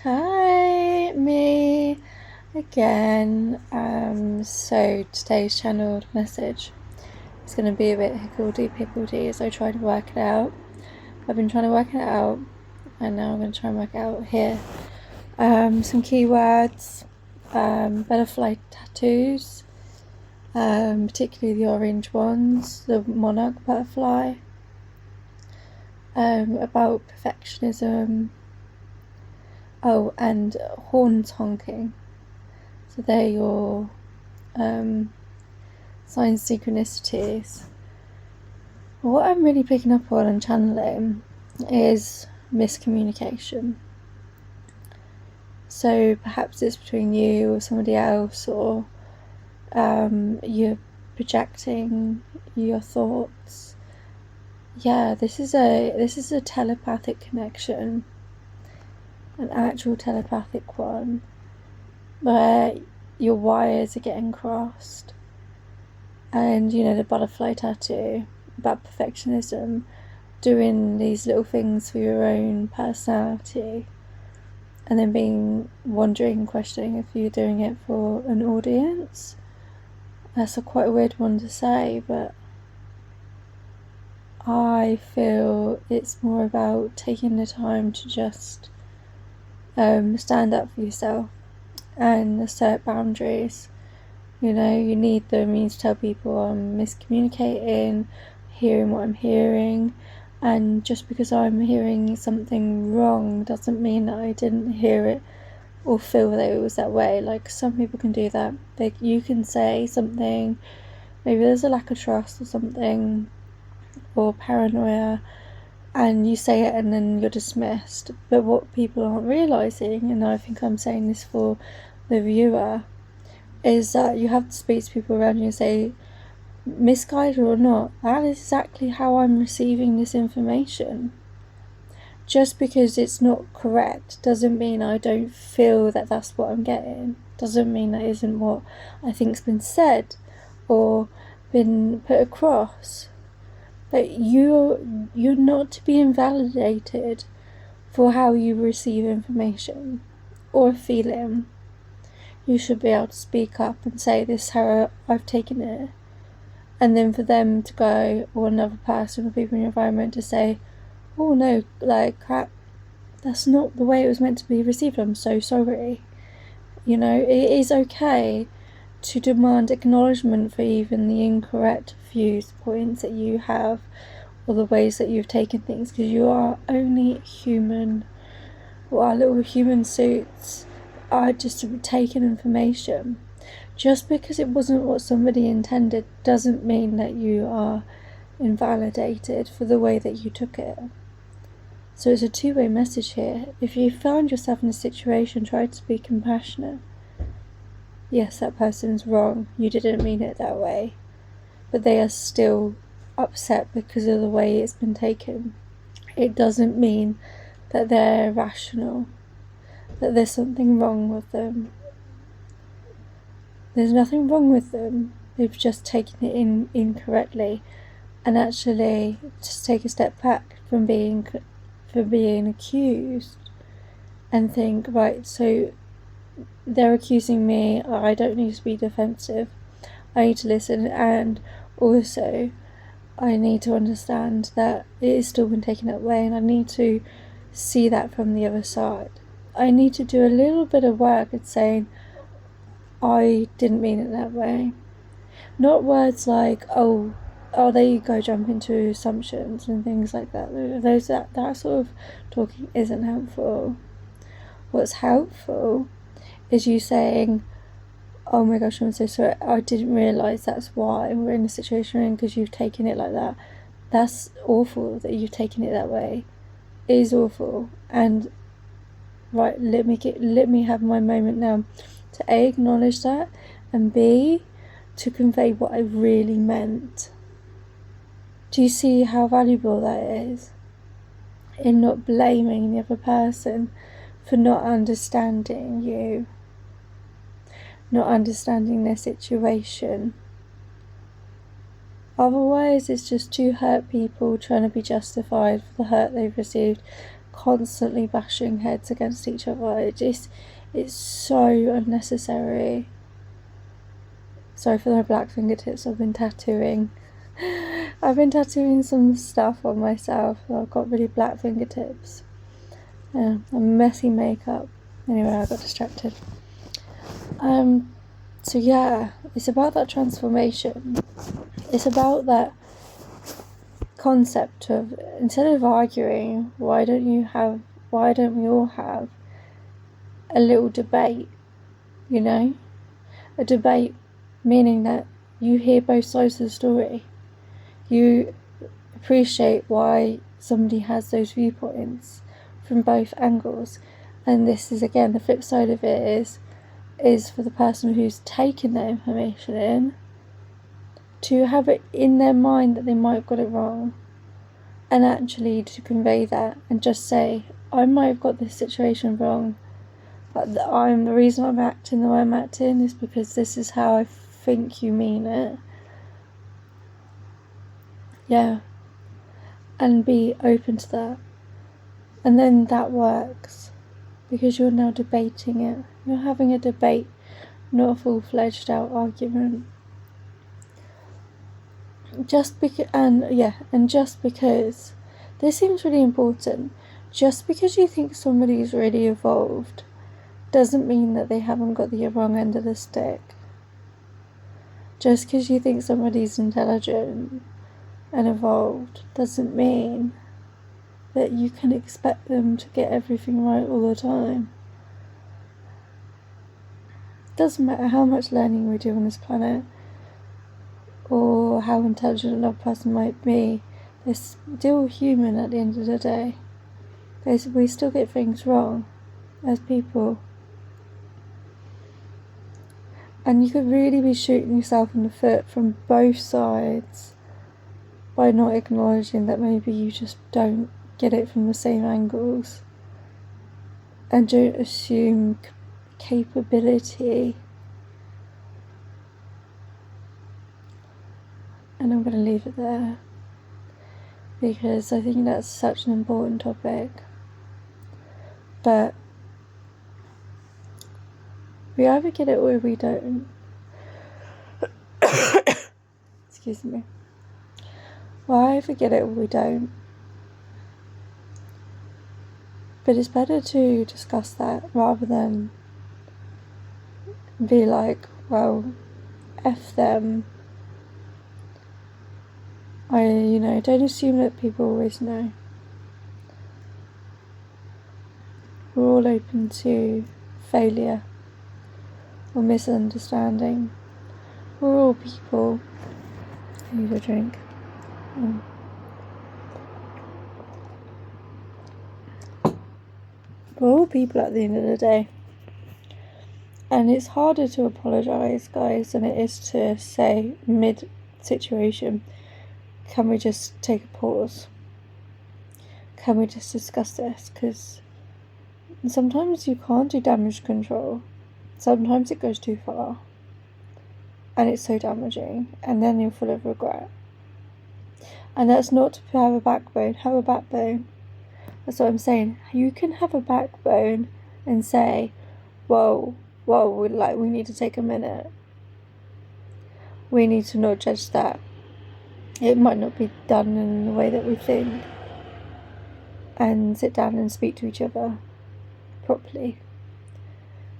Hi, me again. So today's channeled message is going to be a bit higgledy-piggledy as I try to work it out. I've been trying to work it out, and now I'm going to try and work it out here. Some keywords, butterfly tattoos, particularly the orange ones, the monarch butterfly, about perfectionism. Oh, and horns honking. So they're your sign synchronicities. What I'm really picking up on and channeling is miscommunication. So perhaps it's between you or somebody else, or you're projecting your thoughts. Yeah, this is a telepathic connection, an actual telepathic one, where your wires are getting crossed. And the butterfly tattoo about perfectionism, doing these little things for your own personality, and then wondering and questioning if you're doing it for an audience. That's quite a weird one to say, but I feel it's more about taking the time to just stand up for yourself and assert boundaries. You need them. You need to tell people I'm miscommunicating, hearing what I'm hearing, and just because I'm hearing something wrong doesn't mean that I didn't hear it or feel that it was that way. Like, some people can do that. You can say something, maybe there's a lack of trust or something, or paranoia, and you say it and then you're dismissed. But what people aren't realising, and I think I'm saying this for the viewer, is that you have to speak to people around you and say, misguided or not, that is exactly how I'm receiving this information. Just because it's not correct doesn't mean I don't feel that that's what I'm getting. Doesn't mean that isn't what I think's been said or been put across. But you're not to be invalidated for how you receive information or feeling. You should be able to speak up and say, this is how I've taken it. And then for them to go, or another person or people in your environment to say, oh no, like, crap, that's not the way it was meant to be received, I'm so sorry. It is okay to demand acknowledgement for even the incorrect viewpoints that you have, or the ways that you've taken things, because you are only human. Well, our little human suits are just taking information. Just because it wasn't what somebody intended doesn't mean that you are invalidated for the way that you took it. So it's a two-way message here. If you found yourself in a situation, try to be compassionate. Yes, that person's wrong. You didn't mean it that way. But they are still upset because of the way it's been taken. It doesn't mean that they're rational, that there's something wrong with them. There's nothing wrong with them. They've just taken it in incorrectly, and actually just take a step back from being accused and think, right, so they're accusing me, I don't need to be defensive, I need to listen, and also I need to understand that it has still been taken that way, and I need to see that from the other side. I need to do a little bit of work at saying, I didn't mean it that way. Not words like, oh, there you go, jump into assumptions and things like that. That sort of talking isn't helpful. What's helpful is you saying, oh my gosh, I'm so sorry, I didn't realise that's why we're in the situation we're in, because you've taken it like that. That's awful that you've taken it that way. It is awful. And right, let me have my moment now to A, acknowledge that, and B, to convey what I really meant. Do you see how valuable that is? In not blaming the other person for not understanding you, not understanding their situation. Otherwise, it's just two hurt people trying to be justified for the hurt they've received, constantly bashing heads against each other. It's so unnecessary. Sorry for my black fingertips. I've been tattooing some stuff on myself. I've got really black fingertips. And messy makeup. Anyway, I got distracted. So yeah, it's about that transformation. It's about that concept of, instead of arguing, why don't we all have a little debate, you know? A debate meaning that you hear both sides of the story. You appreciate why somebody has those viewpoints from both angles. And this is, again, the flip side of it is for the person who's taken that information in to have it in their mind that they might have got it wrong, and actually to convey that and just say, I might have got this situation wrong, but the reason I'm acting the way I'm acting is because this is how I think you mean it. Yeah. And be open to that. And then that works, because you're now debating it. You're having a debate, not a full-fledged out argument. Just because this seems really important, just because you think somebody's really evolved doesn't mean that they haven't got the wrong end of the stick. Just because you think somebody's intelligent and evolved doesn't mean that you can expect them to get everything right all the time. Doesn't matter how much learning we do on this planet, or how intelligent another person might be, they're still human at the end of the day. We still get things wrong as people. And you could really be shooting yourself in the foot from both sides by not acknowledging that maybe you just don't get it from the same angles, and don't assume capability. And I'm going to leave it there, because I think that's such an important topic. But we either get it or we don't. Excuse me. We either get it or we don't. But it's better to discuss that rather than be like, well, F them. Don't assume that people always know. We're all open to failure or misunderstanding. We're all people. I need a drink. We're all people at the end of the day. And it's harder to apologise, guys, than it is to say mid-situation, can we just take a pause? Can we just discuss this? Because sometimes you can't do damage control. Sometimes it goes too far. And it's so damaging. And then you're full of regret. And that's not to have a backbone. Have a backbone. That's what I'm saying. You can have a backbone and say, whoa, we need to take a minute. We need to not judge that. It might not be done in the way that we think. And sit down and speak to each other properly.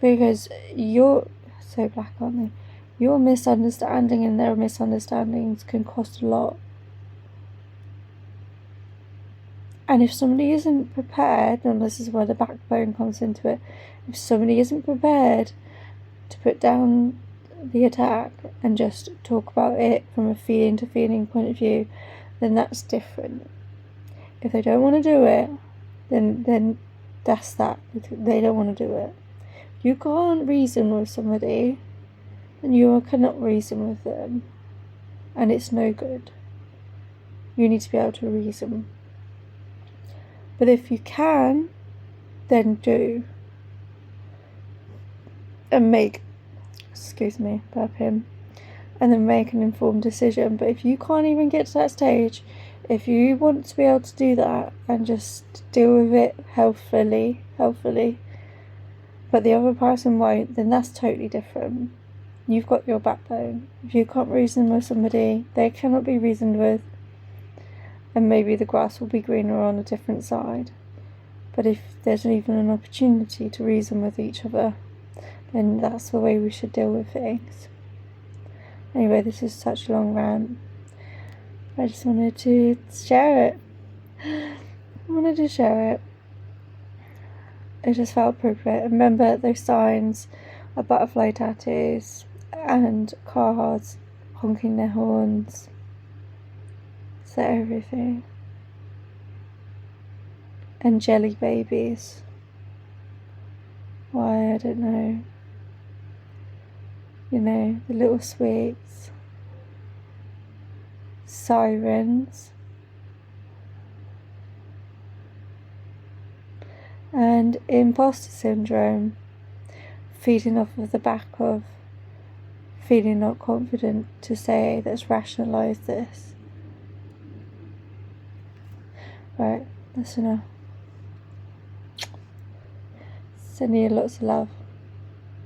Because you're so black, aren't they? Your misunderstanding and their misunderstandings can cost a lot. And if somebody isn't prepared, and this is where the backbone comes into it, if somebody isn't prepared to put down the attack and just talk about it from a feeling to feeling point of view, then that's different. If they don't want to do it, then that's that. They don't want to do it. You can't reason with somebody, and you cannot reason with them, and it's no good. You need to be able to reason. But if you can, then do. And make, burping, and then make an informed decision. But if you can't even get to that stage, if you want to be able to do that and just deal with it healthfully, but the other person won't, then that's totally different. You've got your backbone. If you can't reason with somebody, they cannot be reasoned with, and maybe the grass will be greener on a different side. But if there's even an opportunity to reason with each other, then that's the way we should deal with things. Anyway, this is such a long rant. I just wanted to share it. It just felt appropriate. Remember those signs of butterfly tattoos and cars honking their horns. So everything. And jelly babies. Why, I don't know. You know, the little sweets. Sirens. And imposter syndrome, feeding off of the back of feeling not confident to say, let's rationalise this. Right, that's enough. Sending you lots of love.